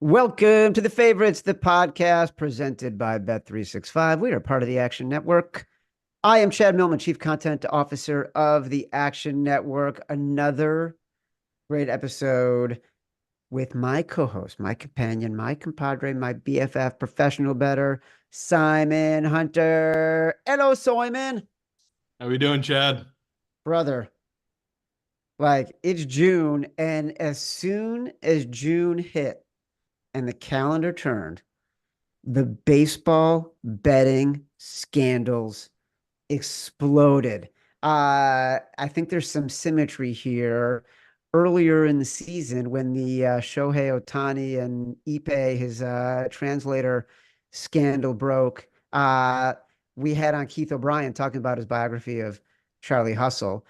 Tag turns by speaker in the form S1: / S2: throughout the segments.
S1: Welcome to The Favorites, the podcast presented by Bet365. We are part of the Action Network. I am Chad Millman, Chief Content Officer of the Action Network. Another great episode with my co-host, my companion, my compadre, my BFF, professional bettor, Simon Hunter. Hello, Simon.
S2: How we doing, Chad?
S1: Brother, it's June, and as soon as June hit and the calendar turned, the baseball betting scandals exploded. I think there's some symmetry here. Earlier in the season, when the Shohei Ohtani and Ipe, his translator scandal broke, we had on Keith O'Brien talking about his biography of Charlie Hustle.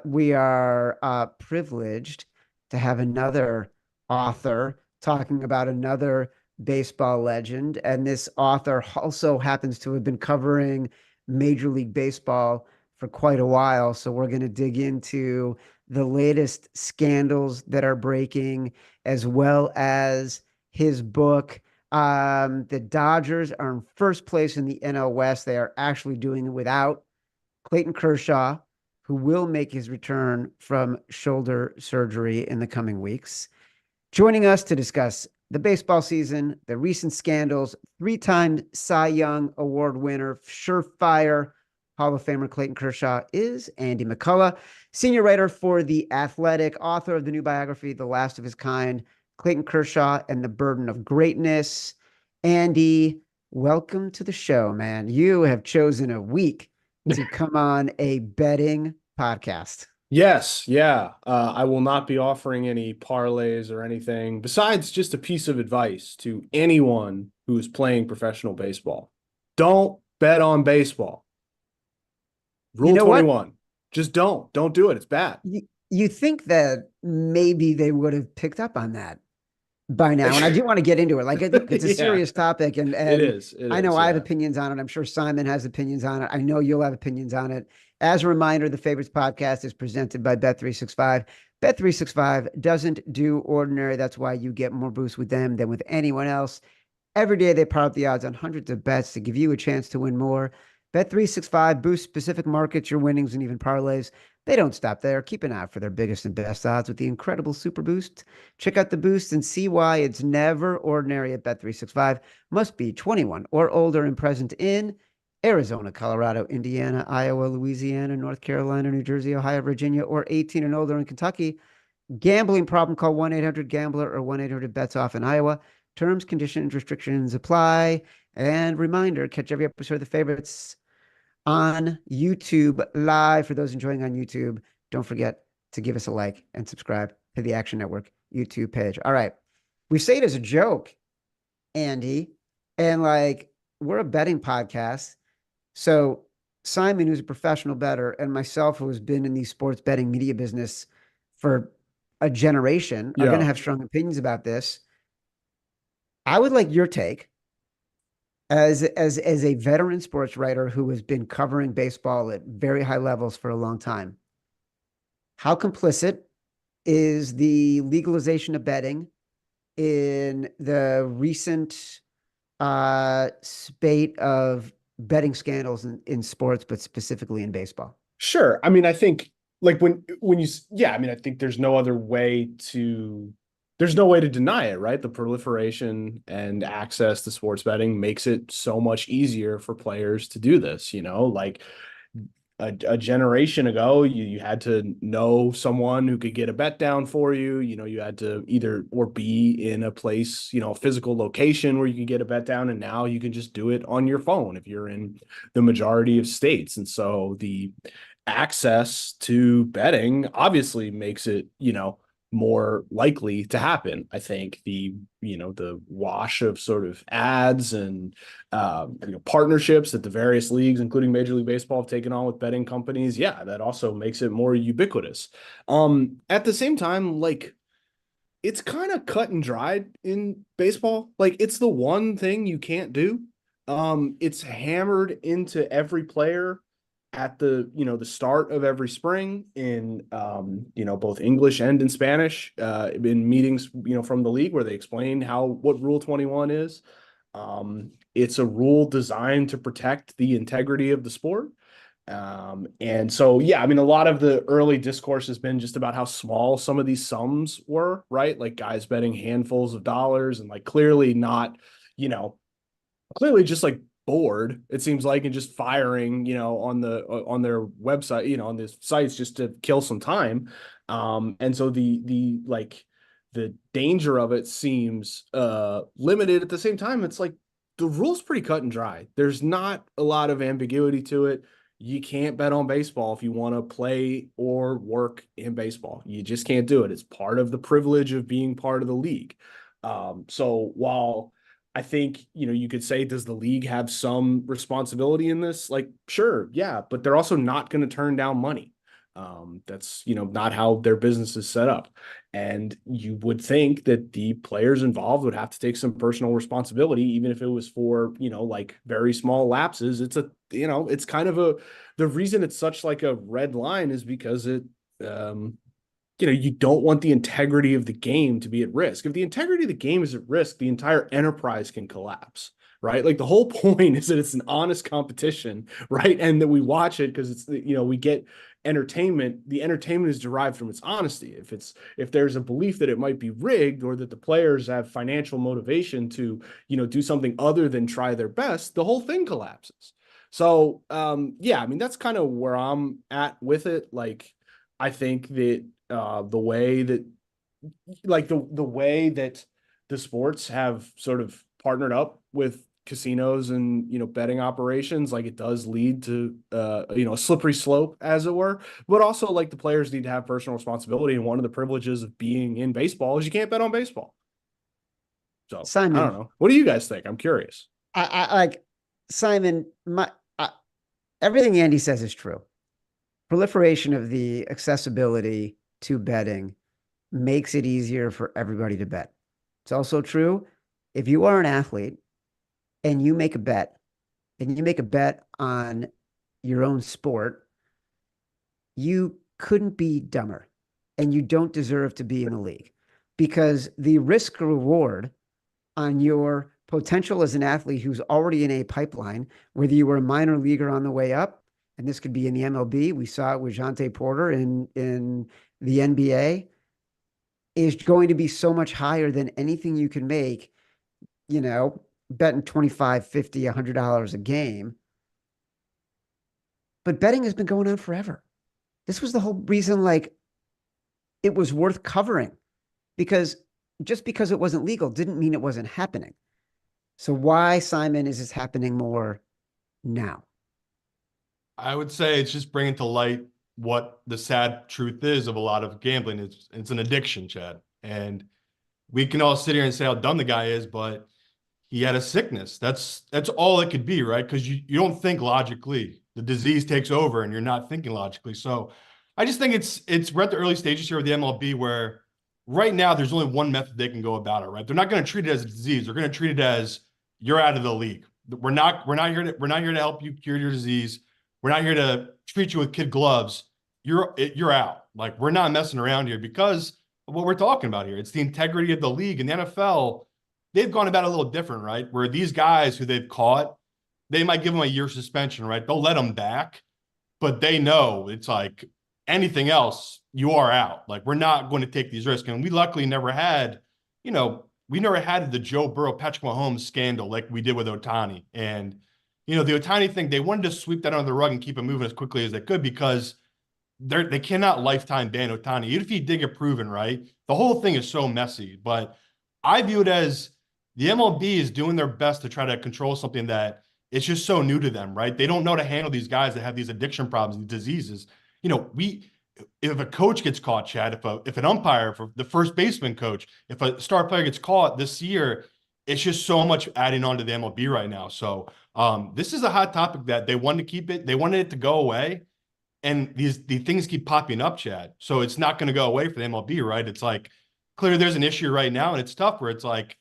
S1: We are privileged to have another author talking about another baseball legend. And this author also happens to have been covering Major League Baseball for quite a while. So we're going to dig into the latest scandals that are breaking, as well as his book. The Dodgers are in first place in the NL West. They are actually doing it without Clayton Kershaw, who will make his return from shoulder surgery in the coming weeks. Joining us to discuss the baseball season, the recent scandals, three-time Cy Young Award winner, surefire Hall of Famer Clayton Kershaw is Andy McCullough, senior writer for The Athletic, author of the new biography, The Last of His Kind, Clayton Kershaw and the Burden of Greatness. Andy, welcome to the show, man. You have chosen a week to come on a betting podcast.
S2: Yes, yeah. I will not be offering any parlays or anything besides just a piece of advice to anyone who is playing professional baseball. Don't bet on baseball. Rule 21. Just don't. Don't do it. It's bad.
S1: You think that maybe they would have picked up on that by now. And I do want to get into it. It's a serious topic. And
S2: it is.
S1: I know I have opinions on it. I'm sure Simon has opinions on it. I know you'll have opinions on it. As a reminder, the Favorites podcast is presented by Bet365. Bet365 doesn't do ordinary. That's why you get more boosts with them than with anyone else. Every day they power up the odds on hundreds of bets to give you a chance to win more. Bet365 boosts specific markets, your winnings, and even parlays. They don't stop there. Keep an eye out for their biggest and best odds with the incredible Super Boost. Check out the boost and see why it's never ordinary at Bet365. Must be 21 or older and present in Arizona, Colorado, Indiana, Iowa, Louisiana, North Carolina, New Jersey, Ohio, Virginia, or 18 and older in Kentucky. Gambling problem, call 1-800-GAMBLER or 1-800-BETS-OFF in Iowa. Terms, conditions, restrictions apply. And reminder, catch every episode of The Favorites on YouTube live. For those enjoying on YouTube, don't forget to give us a like and subscribe to the Action Network YouTube page. All right. We say it as a joke, Andy, and we're a betting podcast. So Simon, who's a professional bettor, and myself, who has been in the sports betting media business for a generation, are going to have strong opinions about this. I would like your take as a veteran sports writer who has been covering baseball at very high levels for a long time. How complicit is the legalization of betting in the recent spate of betting scandals in sports, but specifically in baseball?
S2: Sure. I mean, I think when you, I think there's no way to deny it, right? The proliferation and access to sports betting makes it so much easier for players to do this. A generation ago, you had to know someone who could get a bet down for you. You had to either or be in a place, a physical location where you could get a bet down. And now you can just do it on your phone if you're in the majority of states. And so the access to betting obviously makes it, more likely to happen. I think the wash of sort of ads and partnerships that the various leagues, including Major League Baseball, have taken on with betting companies, that also makes it more ubiquitous. At the same time, it's kind of cut and dried in baseball. It's the one thing you can't do. It's hammered into every player at the, the start of every spring in, both English and in Spanish, in meetings, from the league where they explain what Rule 21 is. It's a rule designed to protect the integrity of the sport. And so, yeah, I mean, a lot of the early discourse has been just about how small some of these sums were, right? Like guys betting handfuls of dollars and like clearly not, clearly just like bored, it seems like, and just firing, on their website, on the sites just to kill some time. And so the danger of it seems limited. At the same time, it's like the rule's pretty cut and dry. There's not a lot of ambiguity to it. You can't bet on baseball if you want to play or work in baseball. You just can't do it. It's part of the privilege of being part of the league. So while I think, you could say, does the league have some responsibility in this? Like, sure, yeah, but they're also not going to turn down money. That's, not how their business is set up. And you would think that the players involved would have to take some personal responsibility, even if it was for, like very small lapses. It's kind of the reason it's such like a red line is because you don't want the integrity of the game to be at risk. If the integrity of the game is at risk, the entire enterprise can collapse, right? Like the whole point is that it's an honest competition, right? And that we watch it because it's, we get entertainment. The entertainment is derived from its honesty. If there's a belief that it might be rigged or that the players have financial motivation to, do something other than try their best, the whole thing collapses. So, yeah, I mean, that's kind of where I'm at with it. Like, I think that the way that the way that the sports have sort of partnered up with casinos and betting operations, like it does lead to a slippery slope, as it were. But also, like, the players need to have personal responsibility, and one of the privileges of being in baseball is you can't bet on baseball. So I don't
S1: Simon,
S2: know, what do you guys think? I'm curious.
S1: I like Simon. Everything Andy says is true. Proliferation of the accessibility to betting makes it easier for everybody to bet. It's also true if you are an athlete and you make a bet on your own sport, you couldn't be dumber and you don't deserve to be in the league because the risk reward on your potential as an athlete who's already in a pipeline, whether you were a minor leaguer on the way up, and this could be in the MLB. We saw it with Jonte Porter in the NBA, is going to be so much higher than anything you can make, betting 25, 50, $100 a game. But betting has been going on forever. This was the whole reason, like, it was worth covering because just because it wasn't legal didn't mean it wasn't happening. So why, Simon, is this happening more now?
S3: I would say it's just bringing to light what the sad truth is of a lot of gambling. It's an addiction, Chad. And we can all sit here and say how dumb the guy is, but he had a sickness. That's all it could be, right? Because you don't think logically. The disease takes over and you're not thinking logically. So I just think we're at the early stages here with the MLB where right now there's only one method they can go about it, right? They're not going to treat it as a disease. They're going to treat it as you're out of the league. We're not here to help you cure your disease. We're not here to treat you with kid gloves. You're out. Like, we're not messing around here because of what we're talking about here. It's the integrity of the league. And the NFL, they've gone about it a little different, right? Where these guys who they've caught, they might give them a year suspension, right? They'll let them back, but they know it's like anything else, you are out. Like, we're not going to take these risks. And we luckily never had, we never had the Joe Burrow, Patrick Mahomes scandal like we did with Ohtani. And, the Ohtani thing, they wanted to sweep that under the rug and keep it moving as quickly as they could because they cannot lifetime ban Ohtani. Even if he did get proven, right? The whole thing is so messy. But I view it as the MLB is doing their best to try to control something that it's just so new to them, right? They don't know how to handle these guys that have these addiction problems, these diseases. If a coach gets caught, Chad, if an umpire, for the first baseman coach, if a star player gets caught this year, it's just so much adding on to the MLB right now. So this is a hot topic that they wanted to keep it. They wanted it to go away. And these things keep popping up, Chad. So it's not going to go away for the MLB, right? It's like, clearly there's an issue right now, and it's tough where it's like,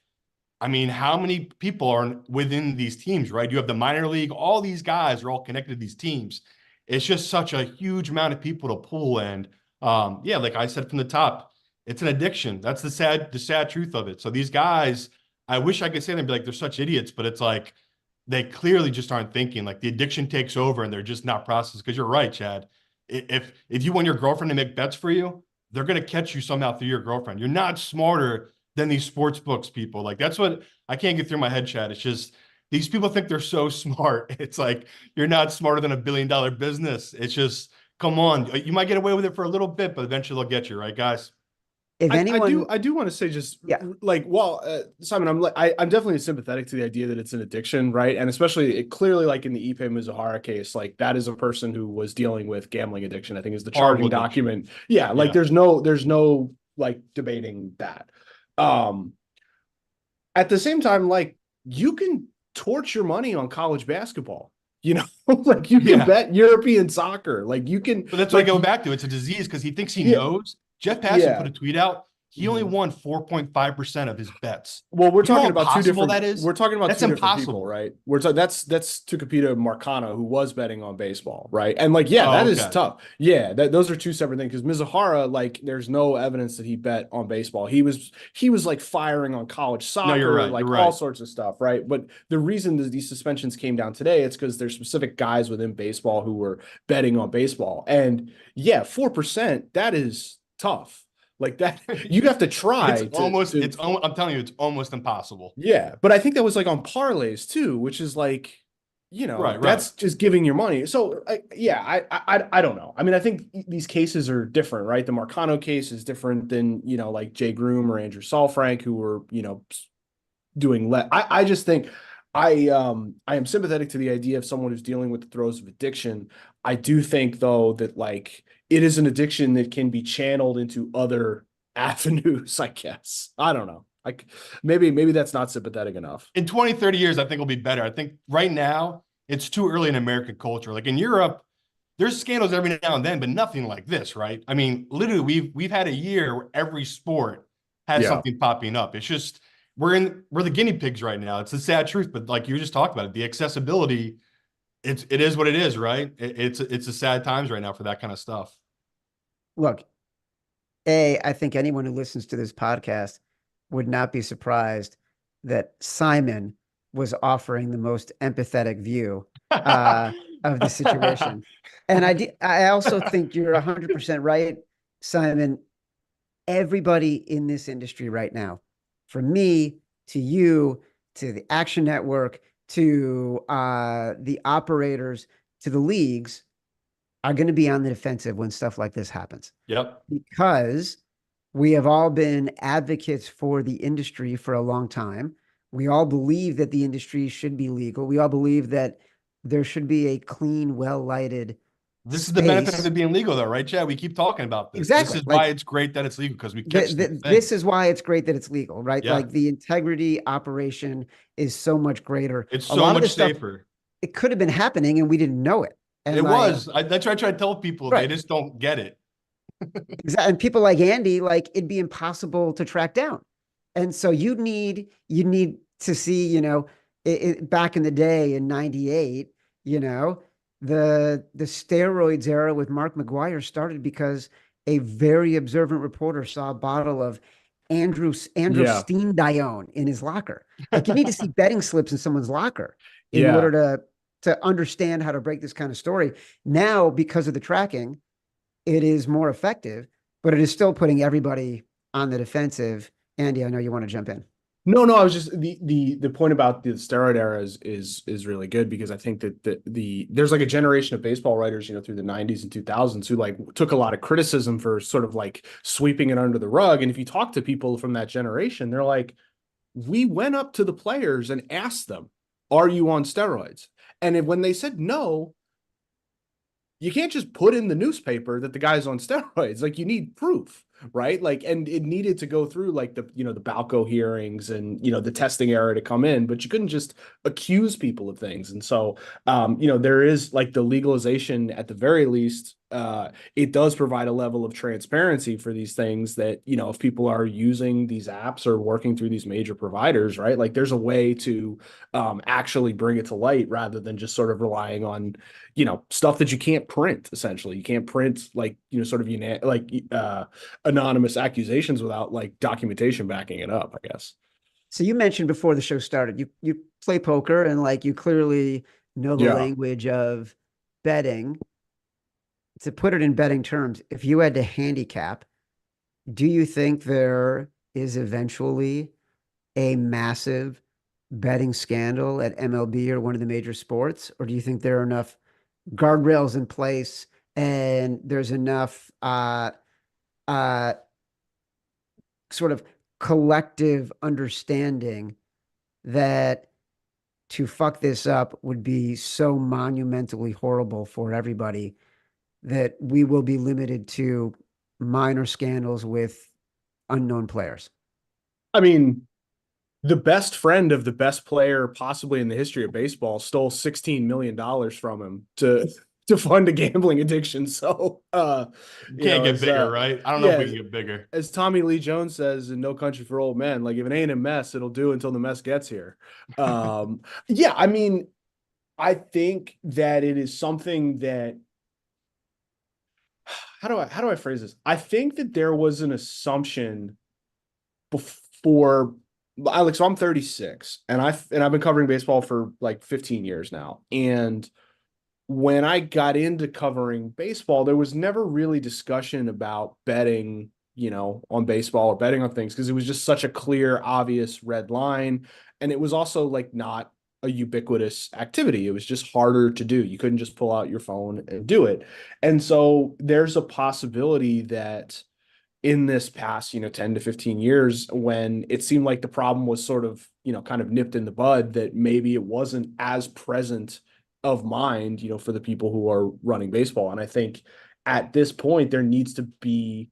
S3: I mean, how many people are within these teams, right? You have the minor league, all these guys are all connected to these teams. it's just such a huge amount of people to pull. And yeah, like I said from the top, it's an addiction. That's the sad truth of it. So these guys, I wish I could say them and be like, they're such idiots, but it's like they clearly just aren't thinking. Like the addiction takes over and they're just not processed. Because you're right, Chad. If you want your girlfriend to make bets for you, they're gonna catch you somehow through your girlfriend. You're not smarter than these sports books people. Like that's what I can't get through my head, Chad. It's just these people think they're so smart. It's like you're not smarter than $1 billion business. It's just come on. You might get away with it for a little bit, but eventually they'll get you, right, guys?
S1: If anyone,
S2: I do want to say just
S1: Yeah.
S2: like, well, Simon, I'm definitely sympathetic to the idea that it's an addiction, right? And especially it clearly like in the Ipe Mizuhara case, like that is a person who was dealing with gambling addiction, I think is the charging
S3: Horrible addiction.
S2: document. Yeah. Like there's no like debating that. At the same time, like you can torch your money on college basketball, you know, like you can
S3: Yeah.
S2: bet European soccer, like you can,
S3: But that's what
S2: like,
S3: I go back to. It's a disease because he thinks he
S2: Yeah.
S3: knows. Jeff Passan
S2: Yeah.
S3: put a tweet out. He only
S2: Mhm.
S3: won 4.5% of his bets.
S2: Well, we're
S3: You know how
S2: talking about two
S3: impossible
S2: different.
S3: that is?
S2: We're talking about
S3: That's
S2: two different
S3: impossible.
S2: people, right? That's Tucapita Marcano, who was betting on baseball, right? And like, yeah,
S3: Oh,
S2: that is
S3: okay.
S2: tough. Yeah, those are two separate things. Because Mizuhara, like, there's no evidence that he bet on baseball. He was like firing on college soccer,
S3: you're right,
S2: like
S3: you're
S2: all
S3: right.
S2: sorts of stuff, right? But the reason that these suspensions came down today, it's because there's specific guys within baseball who were betting on baseball, and yeah, 4%, that is tough. Like that, you'd have to try.
S3: I'm telling you, it's almost impossible.
S2: Yeah, but I think that was like on parlays too, which is like, you know,
S3: Right.
S2: that's just giving your money. So I don't know. I mean, I think these cases are different, right? The Marcano case is different than, you know, like Jay Groom or Andrew Saalfrank, who were, you know, doing I just think I am sympathetic to the idea of someone who's dealing with the throes of addiction. I do think though that like it is an addiction that can be channeled into other avenues, I guess. I don't know. Like maybe that's not sympathetic enough.
S3: In 20, 30 years, I think it'll be better. I think right now it's too early in American culture. Like in Europe, there's scandals every now and then, but nothing like this, right? I mean, literally, we've had a year where every sport has
S2: Yeah.
S3: something popping up. It's just we're the guinea pigs right now. It's the sad truth, but like you just talked about it, the accessibility, it is what it is, right? It's a sad times right now for that kind of stuff.
S1: look, I think anyone who listens to this podcast would not be surprised that Simon was offering the most empathetic view of the situation. And I also think you're 100% right, Simon. Everybody in this industry right now, from me to you to the Action Network to the operators to the leagues, are going to be on the defensive when stuff like this happens.
S3: Yep.
S1: Because we have all been advocates for the industry for a long time. We all believe that the industry should be legal. We all believe that there should be a clean, well-lighted
S3: This is the benefit
S1: space.
S3: of it being legal, though, right, Chad? We keep talking about this.
S1: Exactly.
S3: This is
S1: Like,
S3: why it's great that it's legal because we catch
S1: this is why it's great that it's legal, right?
S3: Yeah.
S1: Like the integrity operation is so much greater.
S3: It's
S1: A
S3: so
S1: lot of
S3: much
S1: this stuff,
S3: safer.
S1: it could have been happening and we didn't know it. And
S3: It
S1: like,
S3: was. That's what I try to tell people.
S1: Right.
S3: They just don't get it.
S1: Exactly. And people like Andy, like it'd be impossible to track down. And so you need to see, you know, back in the day in 98, you know, the steroids era with Mark McGuire started because a very observant reporter saw a bottle of Andrew Steendione in his locker. Like you need to see betting slips in someone's locker in order to understand how to break this kind of story. Now, because of the tracking, it is more effective, but it is still putting everybody on the defensive. Andy, I know you want to jump in.
S2: No, I was just the point about the steroid era is really good because I think that there's like a generation of baseball writers, you know, through the 90s and 2000s who like took a lot of criticism for sort of like sweeping it under the rug. And if you talk to people from that generation, they're like, we went up to the players and asked them, are you on steroids? And when they said no, you can't just put in the newspaper that the guy's on steroids. Like you need proof, right? Like, and it needed to go through like the, you know, the Balco hearings and, you know, the testing era to come in, but you couldn't just accuse people of things. And so, you know, there is like the legalization at the very least it does provide a level of transparency for these things that, if people are using these apps or working through these major providers, right? Like there's a way to actually bring it to light rather than just sort of relying on, stuff that you can't print, essentially. You can't print like, sort of anonymous accusations without like documentation backing it up, I guess.
S1: So you mentioned before the show started, you play poker and like you clearly know the
S2: Yeah.
S1: language of betting. To put it in betting terms, if you had to handicap, do you think there is eventually a massive betting scandal at MLB or one of the major sports? Or do you think there are enough guardrails in place and there's enough uh, sort of collective understanding that to fuck this up would be so monumentally horrible for everybody that we will be limited to minor scandals with unknown players?
S2: I mean, the best friend of the best player possibly in the history of baseball stole $16 million from him to fund a gambling addiction. So
S3: You can't get
S2: as
S3: bigger, right? I don't know if
S2: yeah,
S3: we can get bigger.
S2: as Tommy Lee Jones says in No Country for Old Men, like if it ain't a mess, it'll do until the mess gets here. Yeah, I mean, I think that it is something that how do I phrase this? I think that there was an assumption before Alex. So I'm 36 and I've been covering baseball for like 15 years now. And when I got into covering baseball, there was never really discussion about betting, on baseball or betting on things because it was just such a clear, obvious red line. And it was also like not a ubiquitous activity. It was just harder to do. You couldn't just pull out your phone and do it. And so there's a possibility that in this past, 10 to 15 years, when it seemed like the problem was sort of, kind of nipped in the bud, that maybe it wasn't as present of mind, for the people who are running baseball. And I think at this point, there needs to be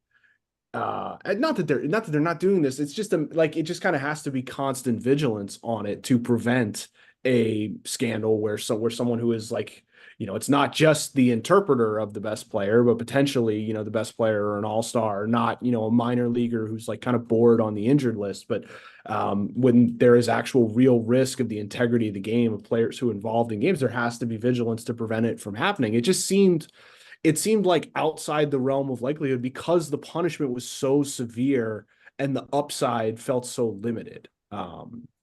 S2: not that they're not doing this. It's just like it just kind of has to be constant vigilance on it to prevent a scandal where someone who is like, it's not just the interpreter of the best player, but potentially, the best player or an all-star, not, a minor leaguer who's like kind of bored on the injured list. But when there is actual real risk of the integrity of the game of players who are involved in games, there has to be vigilance to prevent it from happening. It seemed like outside the realm of likelihood because the punishment was so severe and the upside felt so limited.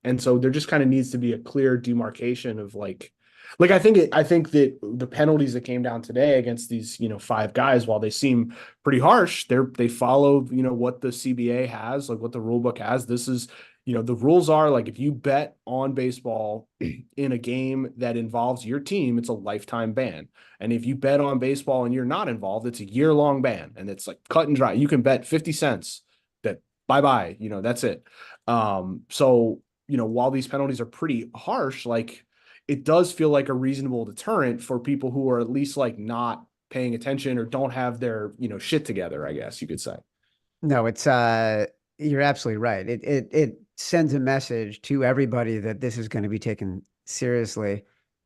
S2: And so there just kind of needs to be a clear demarcation of I think that the penalties that came down today against these, 5 guys, while they seem pretty harsh, they follow, what the CBA has, like what the rule book has. This is, the rules are like if you bet on baseball in a game that involves your team, it's a lifetime ban. And if you bet on baseball and you're not involved, it's a year-long ban. And it's like cut and dry. You can bet 50 cents that bye-bye, that's it. So, while these penalties are pretty harsh, like it does feel like a reasonable deterrent for people who are at least like not paying attention or don't have their, shit together, I guess you could say.
S1: No, it's you're absolutely right. It sends a message to everybody that this is going to be taken seriously.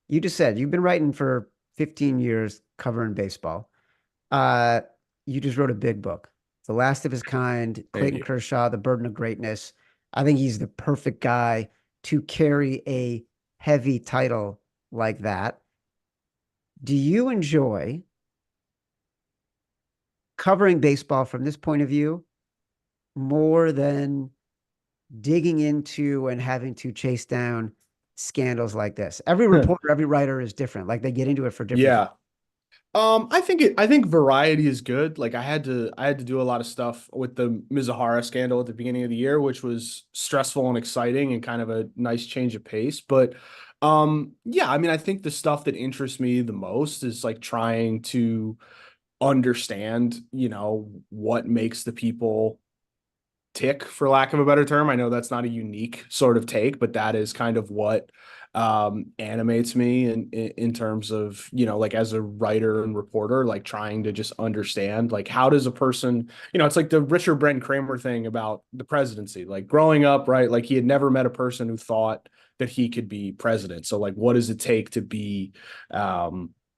S1: You just said you've been writing for 15 years covering baseball. Uh, you just wrote a big book, The Last of His Kind, Clayton Kershaw, The Burden of Greatness. I think he's the perfect guy to carry a heavy title like that. Do you enjoy covering baseball from this point of view more than digging into and having to chase down scandals like this? Every reporter, every writer is different. Like they get into it for different.
S2: Yeah. I think variety is good. Like I had to do a lot of stuff with the Mizuhara scandal at the beginning of the year, which was stressful and exciting and kind of a nice change of pace. But yeah, I mean, I think the stuff that interests me the most is like trying to understand, what makes the people tick, for lack of a better term. I know that's not a unique sort of take, but that is kind of what animates me in terms of, like as a writer and reporter, like trying to just understand, like, how does a person, it's like the Richard Brent Kramer thing about the presidency, like growing up, right? Like he had never met a person who thought that he could be president. So like, what does it take to be,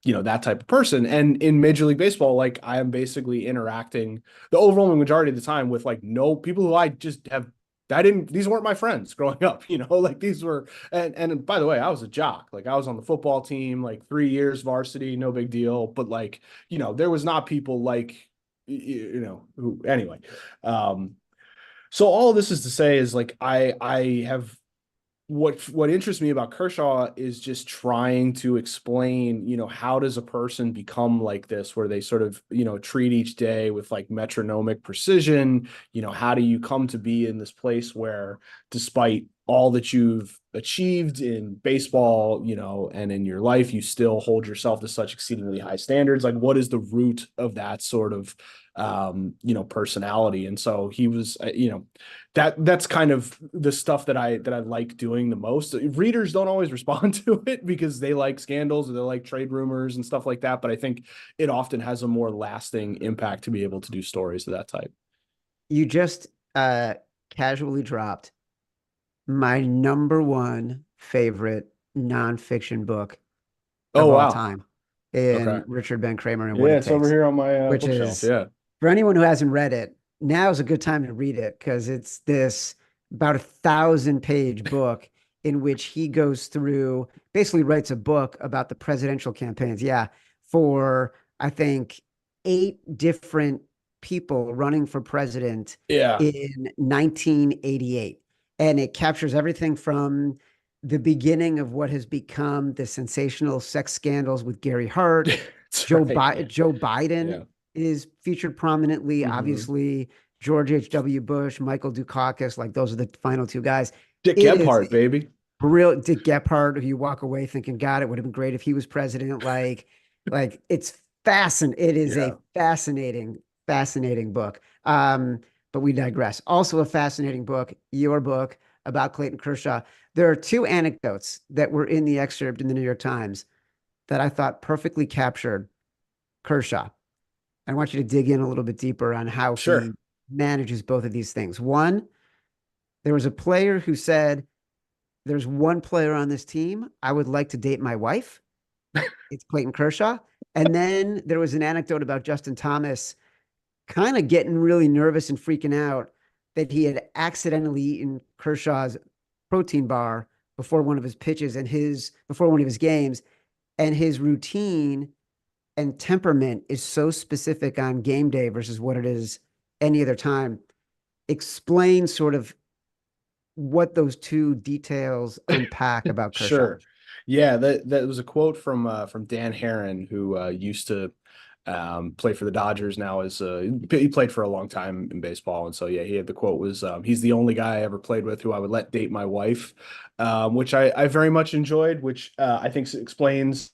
S2: that type of person. And in Major League Baseball, like I am basically interacting the overwhelming majority of the time with like no people who I just have. These weren't my friends growing up, like these were, and by the way, I was a jock. Like I was on the football team, like 3 years varsity, no big deal. But like, there was not people like, who anyway. So all of this is to say is like, I have what interests me about Kershaw is just trying to explain, how does a person become like this, where they sort of, treat each day with like metronomic precision. How do you come to be in this place where, despite all that you've achieved in baseball, and in your life, you still hold yourself to such exceedingly high standards? Like, what is the root of that sort of, personality? And so he was, that's kind of the stuff that I like doing the most. Readers don't always respond to it because they like scandals or they like trade rumors and stuff like that. But I think it often has a more lasting impact to be able to do stories of that type.
S1: You just casually dropped my number one favorite nonfiction book
S2: Oh,
S1: of all
S2: wow.
S1: time
S2: Okay.
S1: in Richard Ben Kramer and What
S2: Yeah,
S1: It
S2: it's over
S1: Takes,
S2: here on my
S1: which
S2: bookshelf.
S1: is,
S2: Yeah.
S1: for anyone who hasn't read it, now is a good time to read it because it's this about 1,000-page book in which he goes through, basically writes a book about the presidential campaigns. Yeah, for I think 8 different people running for president
S2: Yeah.
S1: in 1988. And it captures everything from the beginning of what has become the sensational sex scandals with Gary Hart.
S2: That's right. Yeah.
S1: Joe Biden
S2: Yeah.
S1: is featured prominently.
S2: Mhm.
S1: Obviously, George H.W. Bush, Michael Dukakis, like those are the final two guys.
S2: Dick
S1: It is
S2: Gephardt, baby.
S1: brilliant. Dick Gephardt, you walk away thinking, God, it would have been great if he was president. Like it's fascinating. It is
S2: Yeah.
S1: a fascinating book. But we digress. Also a fascinating book, your book about Clayton Kershaw. There are 2 anecdotes that were in the excerpt in the New York Times that I thought perfectly captured Kershaw. I want you to dig in a little bit deeper on how
S2: Sure.
S1: he manages both of these things. One, there was a player who said, there's one player on this team I would like to date my wife. It's Clayton Kershaw. And then there was an anecdote about Justin Thomas kind of getting really nervous and freaking out that he had accidentally eaten Kershaw's protein bar before one of his pitches and before one of his games. And his routine and temperament is so specific on game day versus what it is any other time. Explain sort of what those 2 details unpack about Kershaw.
S2: Sure. Yeah, that was a quote from Dan Herron, who used to play for the Dodgers. Now is he played for a long time in baseball, and so yeah, he had the quote was he's the only guy I ever played with who I would let date my wife, which I very much enjoyed, which I think explains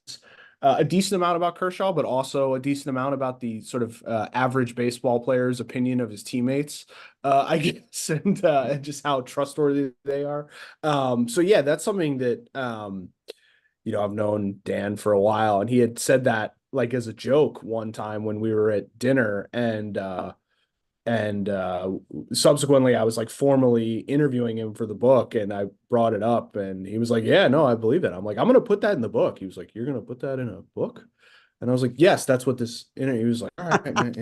S2: a decent amount about Kershaw, but also a decent amount about the sort of average baseball player's opinion of his teammates, I guess, and just how trustworthy they are. So yeah, that's something that I've known Dan for a while, and he had said that like as a joke one time when we were at dinner, and subsequently I was like formally interviewing him for the book, and I brought it up, and he was like, yeah, no, I believe that. I'm like, I'm gonna put that in the book. He was like, you're gonna put that in a book? And I was like, yes, that's what this interview. He was like, all right, man,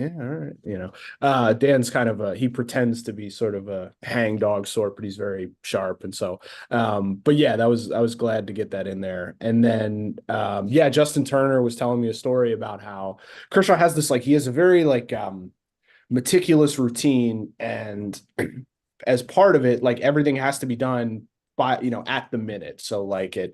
S2: yeah, all right. Dan's kind of he pretends to be sort of a hangdog sort, but he's very sharp. And so, but yeah, I was glad to get that in there. And then, yeah, Justin Turner was telling me a story about how Kershaw has this, like, he has a very like, meticulous routine, and as part of it, like everything has to be done by at the minute. So like at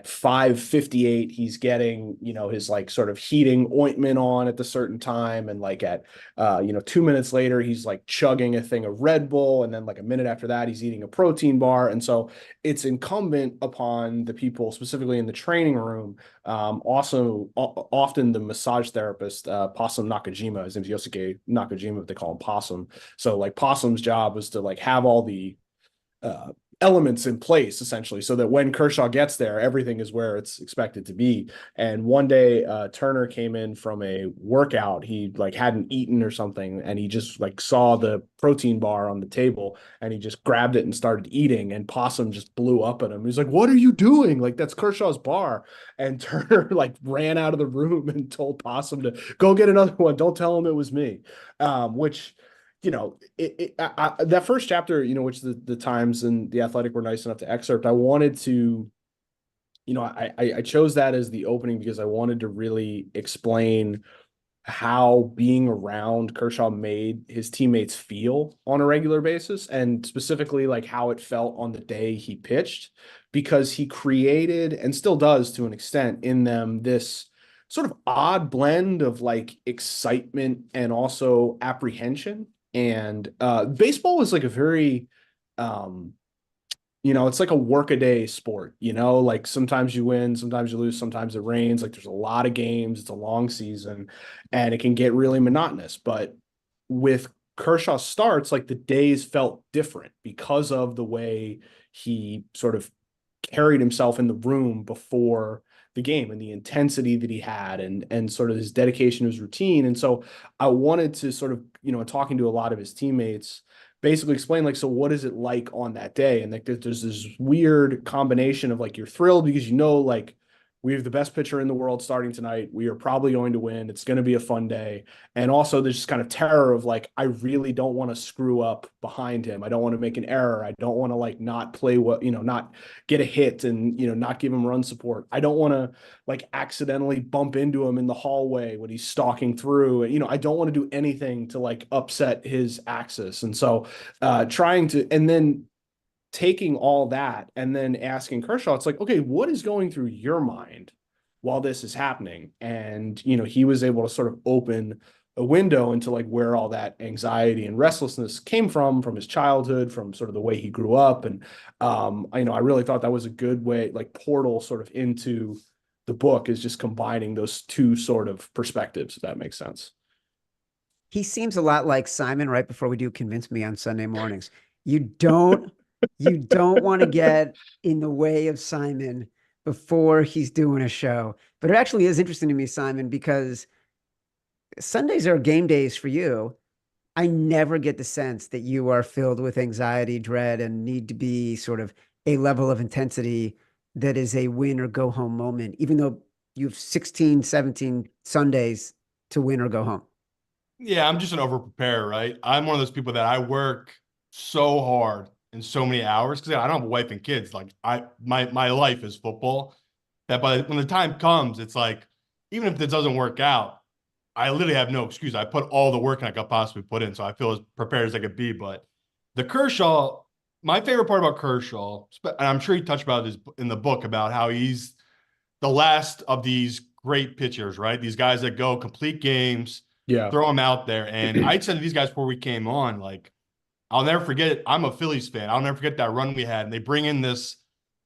S2: 5:58 he's getting his like sort of heating ointment on at the certain time, and like at 2 minutes later he's like chugging a thing of Red Bull, and then like a minute after that he's eating a protein bar. And so it's incumbent upon the people specifically in the training room, also often the massage therapist, Possum Nakajima, his name's Yosuke Nakajima, but they call him Possum. So like Possum's job was to like have all the elements in place essentially, so that when Kershaw gets there, everything is where it's expected to be. And one day, Turner came in from a workout. He like hadn't eaten or something, and he just like saw the protein bar on the table, and he just grabbed it and started eating. And Possum just blew up at him. He's like, "What are you doing? Like, that's Kershaw's bar." And Turner like ran out of the room and told Possum to go get another one. Don't tell him it was me. Which, that first chapter, which the Times and the Athletic were nice enough to excerpt, I wanted to, I chose that as the opening because I wanted to really explain how being around Kershaw made his teammates feel on a regular basis, and specifically like how it felt on the day he pitched, because he created, and still does to an extent, in them this sort of odd blend of like excitement and also apprehension. And baseball is like a very it's like a workaday sport, like sometimes you win, sometimes you lose, sometimes it rains. Like there's a lot of games, it's a long season, and it can get really monotonous. But with Kershaw starts, like the days felt different because of the way he sort of carried himself in the room before the game, and the intensity that he had, and sort of his dedication to his routine. And so I wanted to sort of, talking to a lot of his teammates, basically explain like, so what is it like on that day? And like there's this weird combination of like, you're thrilled because like we have the best pitcher in the world starting tonight, we are probably going to win, it's going to be a fun day. And also there's just kind of terror of like, I really don't want to screw up behind him, I don't want to make an error, I don't want to like not play what, not get a hit and not give him run support, I don't want to like accidentally bump into him in the hallway when he's stalking through, and I don't want to do anything to like upset his axis. And so trying to, and then taking all that and then asking Kershaw, it's like, okay, what is going through your mind while this is happening? And, he was able to sort of open a window into like where all that anxiety and restlessness came from his childhood, from sort of the way he grew up. And, I really thought that was a good way, like portal sort of into the book, is just combining those two sort of perspectives, if that makes sense.
S1: He seems a lot like Simon right before we do Convince Me on Sunday mornings. You don't want to get in the way of Simon before he's doing a show. But it actually is interesting to me, Simon, because Sundays are game days for you. I never get the sense that you are filled with anxiety, dread, and need to be sort of a level of intensity that is a win or go home moment, even though you have 16, 17 Sundays to win or go home.
S3: Yeah, I'm just an over preparer, right? I'm one of those people that I work so hard and so many hours because I don't have a wife and kids. Like my life is football. That when the time comes, it's like, even if this doesn't work out, I literally have no excuse. I put all the work I could possibly put in, so I feel as prepared as I could be. But the Kershaw, my favorite part about Kershaw, and I'm sure he touched about this in the book, about how he's the last of these great pitchers, right? These guys that go complete games,
S2: Yeah.
S3: throw them out there. And I said to these guys before we came on, like, I'll never forget it. I'm a Phillies fan. I'll never forget that run we had. And they bring in this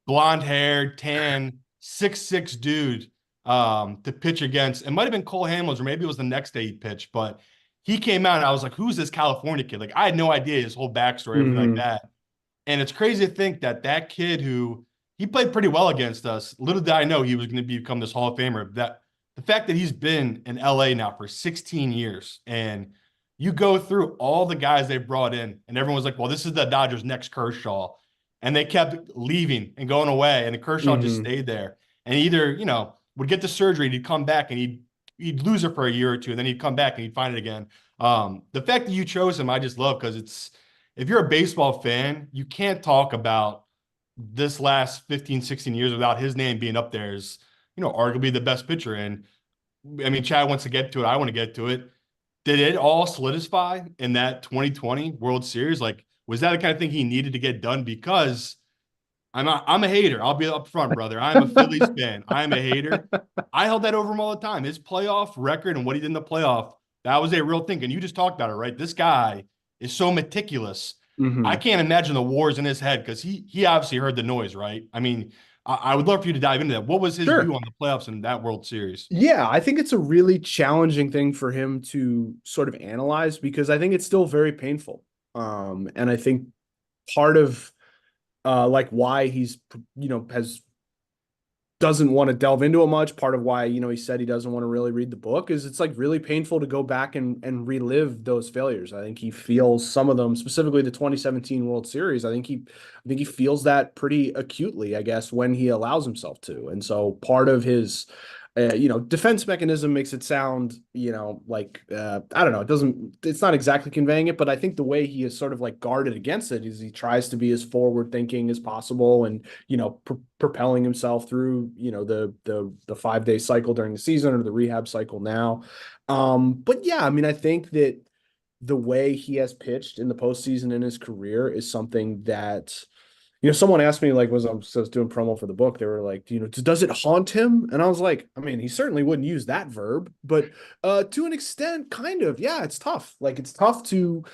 S3: blonde-haired, tan, 6'6" dude to pitch against. It might have been Cole Hamels, or maybe it was the next day he pitched, but he came out and I was like, who's this California kid? Like, I had no idea his whole backstory, everything like that. And it's crazy to think that kid who he played pretty well against us, little did I know he was going to become this Hall of Famer. That the fact that he's been in LA now for 16 years, and you go through all the guys they brought in, and everyone was like, well, this is the Dodgers' next Kershaw. And they kept leaving and going away, and the Kershaw just stayed there. And either, would get the surgery, and he'd come back, and he'd lose it for a year or two, and then he'd come back and he'd find it again. The fact that you chose him, I just love, because if you're a baseball fan, you can't talk about this last 15, 16 years without his name being up there as, arguably the best pitcher. And I mean, Chad wants to get to it. I want to get to it. Did it all solidify in that 2020 World Series? Like, was that the kind of thing he needed to get done? Because I'm a hater. I'll be up front, brother. I'm a Phillies fan. I'm a hater. I held that over him all the time. His playoff record and what he did in the playoff, that was a real thing. And you just talked about it, right? This guy is so meticulous. I can't imagine the wars in his head, because he obviously heard the noise, right? I mean, I would love for you to dive into that. What was his view on the playoffs in that World Series?
S2: Yeah, I think it's a really challenging thing for him to sort of analyze, because I think it's still very painful. And I think part of like why he's, doesn't want to delve into it much. Part of why, he said he doesn't want to really read the book is it's like really painful to go back and relive those failures. I think he feels some of them, specifically the 2017 World Series. I think he feels that pretty acutely, I guess, when he allows himself to. And so part of his defense mechanism makes it sound, like, I don't know, it's not exactly conveying it, but I think the way he is sort of like guarded against it is he tries to be as forward thinking as possible and, propelling himself through, the 5-day cycle during the season or the rehab cycle now. But yeah, I mean, I think that the way he has pitched in the postseason in his career is something that, someone asked me, like, I was doing promo for the book. They were like, does it haunt him? And I was like, I mean, he certainly wouldn't use that verb, but to an extent, kind of, yeah, it's tough. Like, it's tough to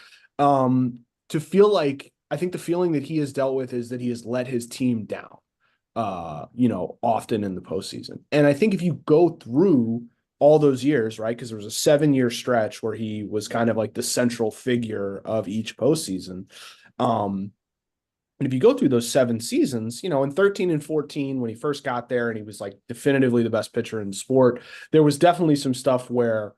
S2: feel like, I think the feeling that he has dealt with is that he has let his team down, often in the postseason. And I think if you go through all those years, right, because there was a 7-year stretch where he was kind of like the central figure of each postseason. And if you go through those 7 seasons, in 13 and 14, when he first got there and he was like definitively the best pitcher in the sport, there was definitely some stuff where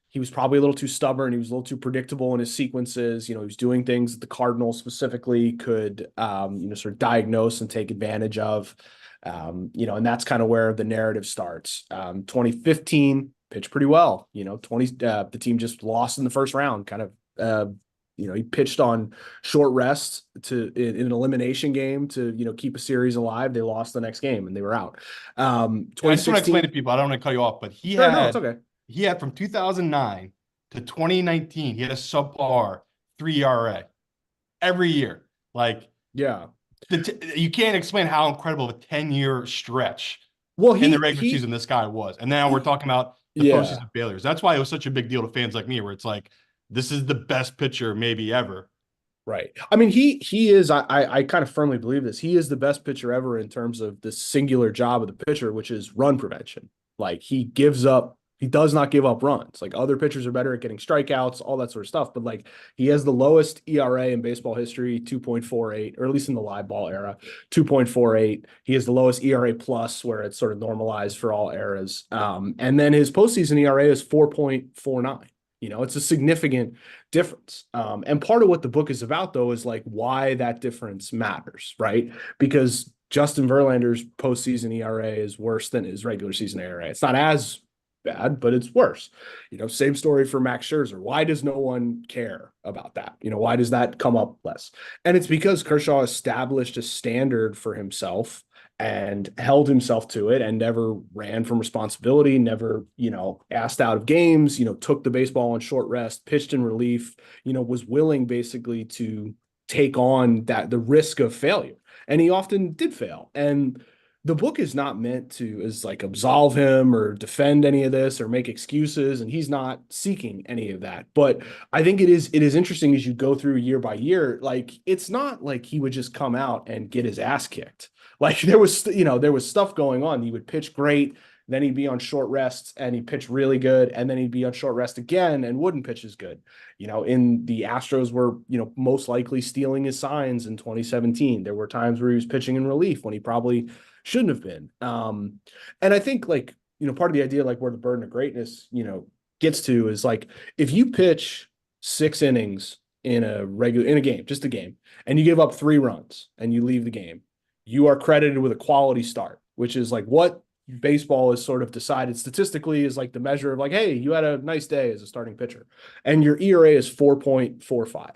S2: he was probably a little too stubborn. He was a little too predictable in his sequences. He was doing things that the Cardinals specifically could, sort of diagnose and take advantage of. And that's kind of where the narrative starts. 2015 pitched pretty well. The team just lost in the first round, kind of. He pitched on short rest in an elimination game to, keep a series alive. They lost the next game and they were out.
S3: I just want to explain to people, I don't want to cut you off, but
S2: no, it's okay.
S3: He had from 2009 to 2019, he had a subpar 3 ERA every year. Like,
S2: yeah,
S3: you can't explain how incredible of a 10-year stretch in the regular season this guy was. And now we're talking about the postseason failures. That's why it was such a big deal to fans like me, where it's like, this is the best pitcher maybe ever.
S2: Right. I mean, he is, I kind of firmly believe this. He is the best pitcher ever in terms of the singular job of the pitcher, which is run prevention. Like, he does not give up runs. Like, other pitchers are better at getting strikeouts, all that sort of stuff. But like, he has the lowest ERA in baseball history, 2.48, or at least in the live ball era, 2.48. He has the lowest ERA plus, where it's sort of normalized for all eras. And then his postseason ERA is 4.49. It's a significant difference. And part of what the book is about, though, is like why that difference matters, right? Because Justin Verlander's postseason ERA is worse than his regular season ERA. It's not as bad, but it's worse. Same story for Max Scherzer. Why does no one care about that? Why does that come up less? And it's because Kershaw established a standard for himself and held himself to it and never ran from responsibility, never, asked out of games, took the baseball on short rest, pitched in relief, was willing basically to take on the risk of failure. And he often did fail. And the book is not meant to absolve him or defend any of this or make excuses. And he's not seeking any of that. But I think it is interesting as you go through year by year. Like, it's not like he would just come out and get his ass kicked. Like, there was stuff going on. He would pitch great, then he'd be on short rests and he'd pitch really good, and then he'd be on short rest again and wouldn't pitch as good. In the Astros were, most likely stealing his signs in 2017. There were times where he was pitching in relief when he probably shouldn't have been. And I think, like, part of the idea, like, where the burden of greatness, gets to is like, if you pitch 6 innings in a game, just a game, and you give up 3 runs and you leave the game, you are credited with a quality start, which is like what baseball is sort of decided statistically is like the measure of like, hey, you had a nice day as a starting pitcher. And your ERA is 4.45,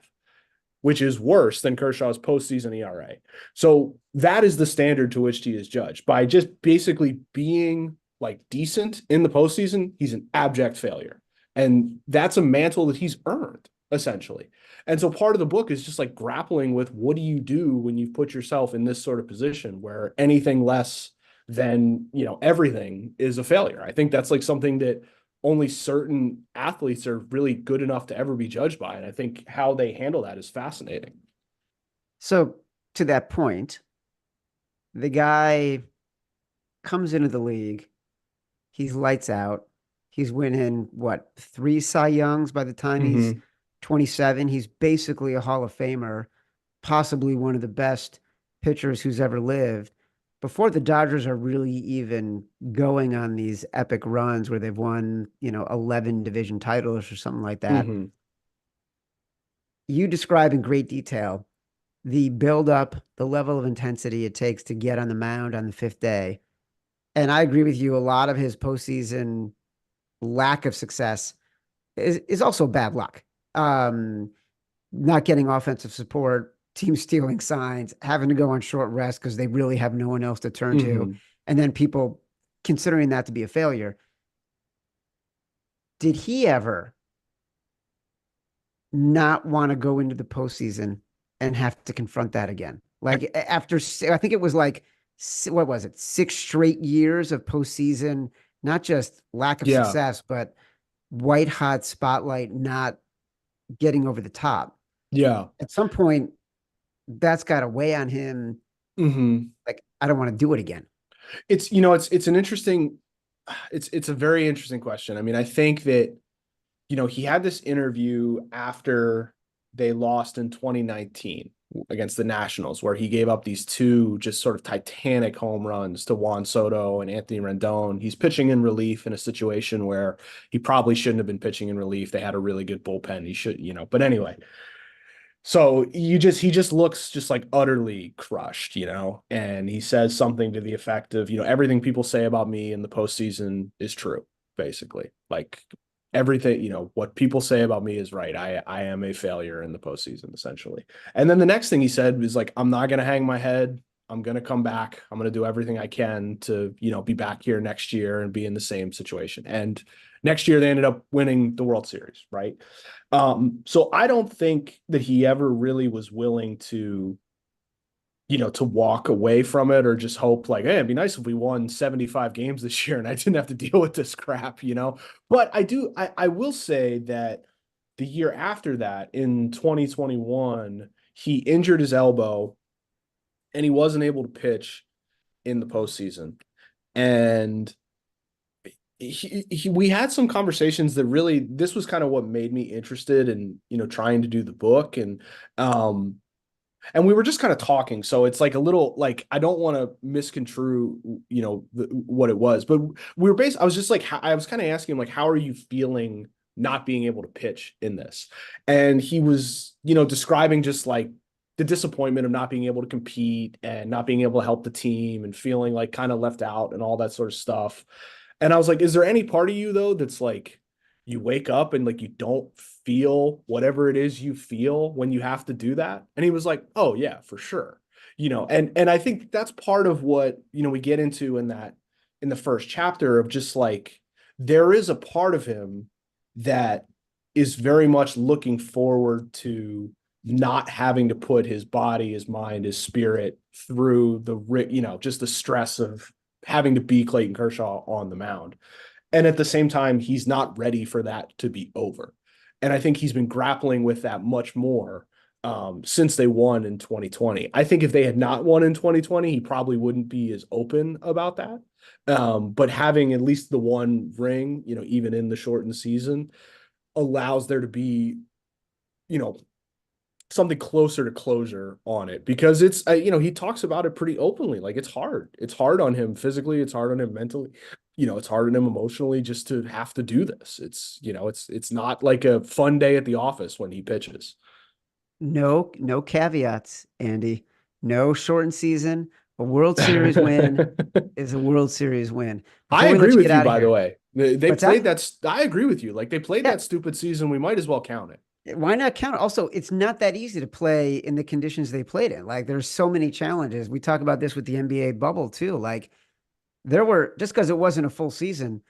S2: which is worse than Kershaw's postseason ERA. So that is the standard to which he is judged. By just basically being like decent in the postseason, he's an abject failure. And that's a mantle that he's earned, essentially. And so part of the book is just like grappling with, what do you do when you've put yourself in this sort of position where anything less than, everything is a failure. I think that's like something that only certain athletes are really good enough to ever be judged by. And I think how they handle that is fascinating.
S1: So to that point, the guy comes into the league, he's lights out. He's winning, 3 Cy Youngs by the time he's 27. He's basically a Hall of Famer, possibly one of the best pitchers who's ever lived. Before the Dodgers are really even going on these epic runs where they've won, 11 division titles or something like that,
S2: Mm-hmm.
S1: you describe in great detail the buildup, the level of intensity it takes to get on the mound on the fifth day. And I agree with you. A lot of his postseason lack of success is also bad luck. Not getting offensive support, team stealing signs, having to go on short rest because they really have no one else to turn to,
S2: Mm-hmm.
S1: and then people considering that to be a failure. Did he ever not want to go into the postseason and have to confront that again? Like after, I think it was like, what was it? 6 straight years of postseason, not just lack of
S2: Yeah.
S1: success, but white hot spotlight, not getting over the top.
S2: Yeah.
S1: At some point, that's got to weigh on him.
S2: Mm-hmm.
S1: Like, I don't want to do it again.
S2: It's an interesting, it's a very interesting question. I mean, I think that, he had this interview after they lost in 2019 against the Nationals, where he gave up these two just sort of titanic home runs to Juan Soto and Anthony Rendon. He's pitching in relief in a situation where he probably shouldn't have been pitching in relief. They had a really good bullpen. He should, but anyway. So he just looks just like utterly crushed, and he says something to the effect of, everything people say about me in the postseason is true, basically. Like everything, what people say about me is right. I am a failure in the postseason, essentially. And then the next thing he said was like, I'm not going to hang my head. I'm going to come back. I'm going to do everything I can to, be back here next year and be in the same situation. And next year they ended up winning the World Series, right? So I don't think that he ever really was willing to, to walk away from it or just hope like, hey, it'd be nice if we won 75 games this year and I didn't have to deal with this crap, But I will say that the year after that, in 2021, he injured his elbow and he wasn't able to pitch in the postseason. And we had some conversations that really, this was kind of what made me interested in, trying to do the book. And we were just kind of talking. So it's like a little, like, I don't want to misconstrue, what it was, but I was just like, I was kind of asking him, like, how are you feeling not being able to pitch in this? And he was, describing just like the disappointment of not being able to compete and not being able to help the team and feeling like kind of left out and all that sort of stuff. And I was like, is there any part of you though that's like you wake up and like you don't feel whatever it is you feel when you have to do that? And he was like, oh yeah, for sure. And I think that's part of what, we get into in the first chapter of just like there is a part of him that is very much looking forward to not having to put his body, his mind, his spirit through just the stress of having to be Clayton Kershaw on the mound. And at the same time, he's not ready for that to be over. And I think he's been grappling with that much more since they won in 2020. I think if they had not won in 2020, he probably wouldn't be as open about that. But having at least the one ring, even in the shortened season, allows there to be, something closer to closure on it, because it's he talks about it pretty openly. Like it's hard on him physically, it's hard on him mentally, it's hard on him emotionally just to have to do this. It's not like a fun day at the office when he pitches.
S1: No caveats, Andy. No shortened season. A World Series win is a World Series win.
S2: I
S1: Before we let
S2: agree
S1: you
S2: with
S1: get
S2: you,
S1: out of
S2: by the
S1: here,
S2: way. They
S1: what's
S2: played
S1: that?
S2: that. I agree with you. Like they played
S1: Yeah,
S2: that stupid season. We might as well count it.
S1: why not count? Also, it's not that easy to play in the conditions they played in. Like, there's so many challenges. We talk about this with the NBA bubble too. Like, there were, just because it wasn't a full season,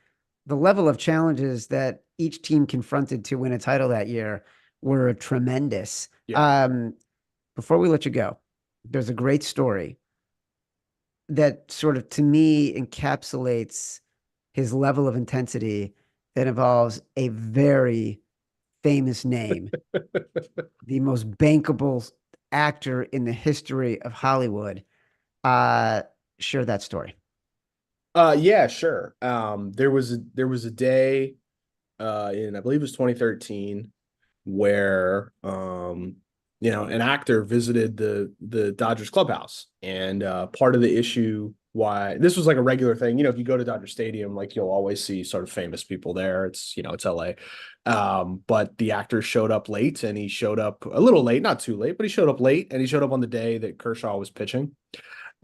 S1: the level of challenges that each team confronted to win a title that year were tremendous.
S2: Yeah.
S1: Before we let you go, there's a great story that sort of, to me, encapsulates his level of intensity that involves a very famous name, the most bankable actor in the history of Hollywood. Share that story.
S2: Yeah, sure. There was a day in, I believe it was 2013, where an actor visited the Dodgers clubhouse, and part of the issue why this was like a regular thing, if you go to Dodger Stadium, like you'll always see sort of famous people there. It's it's LA. But the actor showed up late, and he showed up a little late, not too late, but he showed up late, and he showed up on the day that Kershaw was pitching.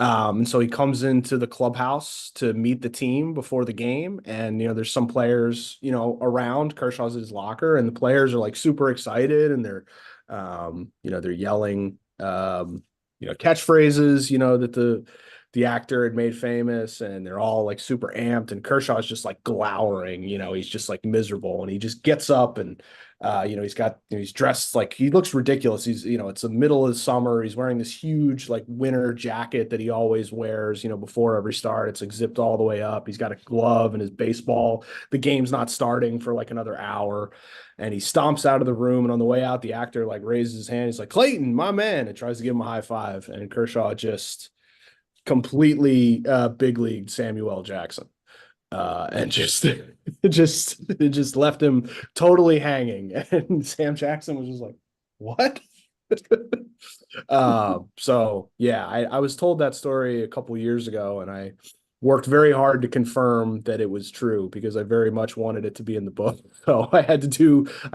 S2: And so he comes into the clubhouse to meet the team before the game. And, there's some players, around. Kershaw's in his locker, and the players are like super excited, and they're yelling, catchphrases, that the actor had made famous, and they're all like super amped, and Kershaw's just like glowering, he's just like miserable, and he just gets up, and he's dressed like, he looks ridiculous. He's, it's the middle of the summer. He's wearing this huge like winter jacket that he always wears, before every start. It's like zipped all the way up. He's got a glove and his baseball. The game's not starting for like another hour. And he stomps out of the room. And on the way out, the actor like raises his hand. He's like, "Clayton, my man," and tries to give him a high five. And Kershaw just completely big league Samuel Jackson. And it just left him totally hanging. And Sam Jackson was just like, "What?" So yeah, I was told that story a couple years ago, and I worked very hard to confirm that it was true, because I very much wanted it to be in the book. So I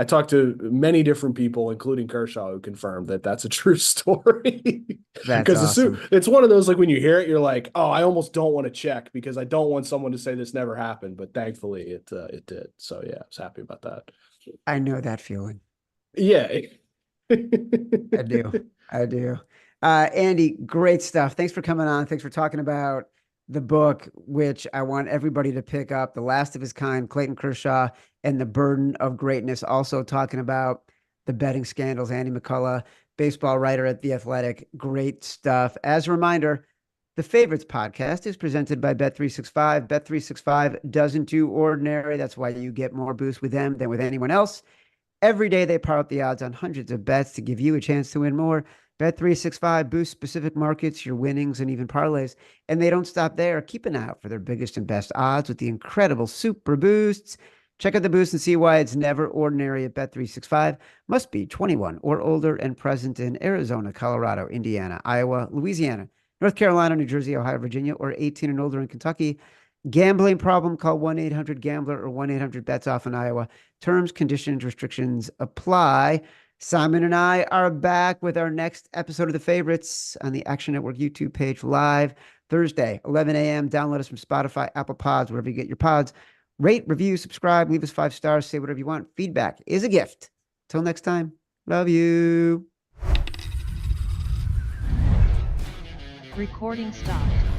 S2: talked to many different people, including Kershaw, who confirmed that that's a true story.
S1: That's awesome.
S2: It's one of those, like, when you hear it, you're like, oh, I almost don't want to check, because I don't want someone to say this never happened. But thankfully it did. So yeah, I was happy about that.
S1: I know that feeling.
S2: Yeah.
S1: I do. Andy, great stuff. Thanks for coming on. Thanks for talking about the book, which I want everybody to pick up, The Last of His Kind, Clayton Kershaw and the Burden of Greatness. Also talking about the betting scandals, Andy McCullough, baseball writer at The Athletic. Great stuff. As a reminder, the Favorites podcast is presented by Bet365. Bet365 doesn't do ordinary. That's why you get more boost with them than with anyone else. Every day they power up the odds on hundreds of bets to give you a chance to win more. Bet365 boosts specific markets, your winnings, and even parlays. And they don't stop there. Keep an eye out for their biggest and best odds with the incredible Super Boosts. Check out the boost and see why it's never ordinary at Bet365. Must be 21 or older and present in Arizona, Colorado, Indiana, Iowa, Louisiana, North Carolina, New Jersey, Ohio, Virginia, or 18 and older in Kentucky. Gambling problem? Call 1-800-GAMBLER or 1-800-BETS-OFF in Iowa. Terms, conditions, restrictions apply. Simon and I are back with our next episode of The Favorites on the Action Network YouTube page, live Thursday, 11 a.m. Download us from Spotify, Apple Pods, wherever you get your pods. Rate, review, subscribe, leave us 5 stars, say whatever you want. Feedback is a gift. Till next time, love you.
S4: Recording stopped.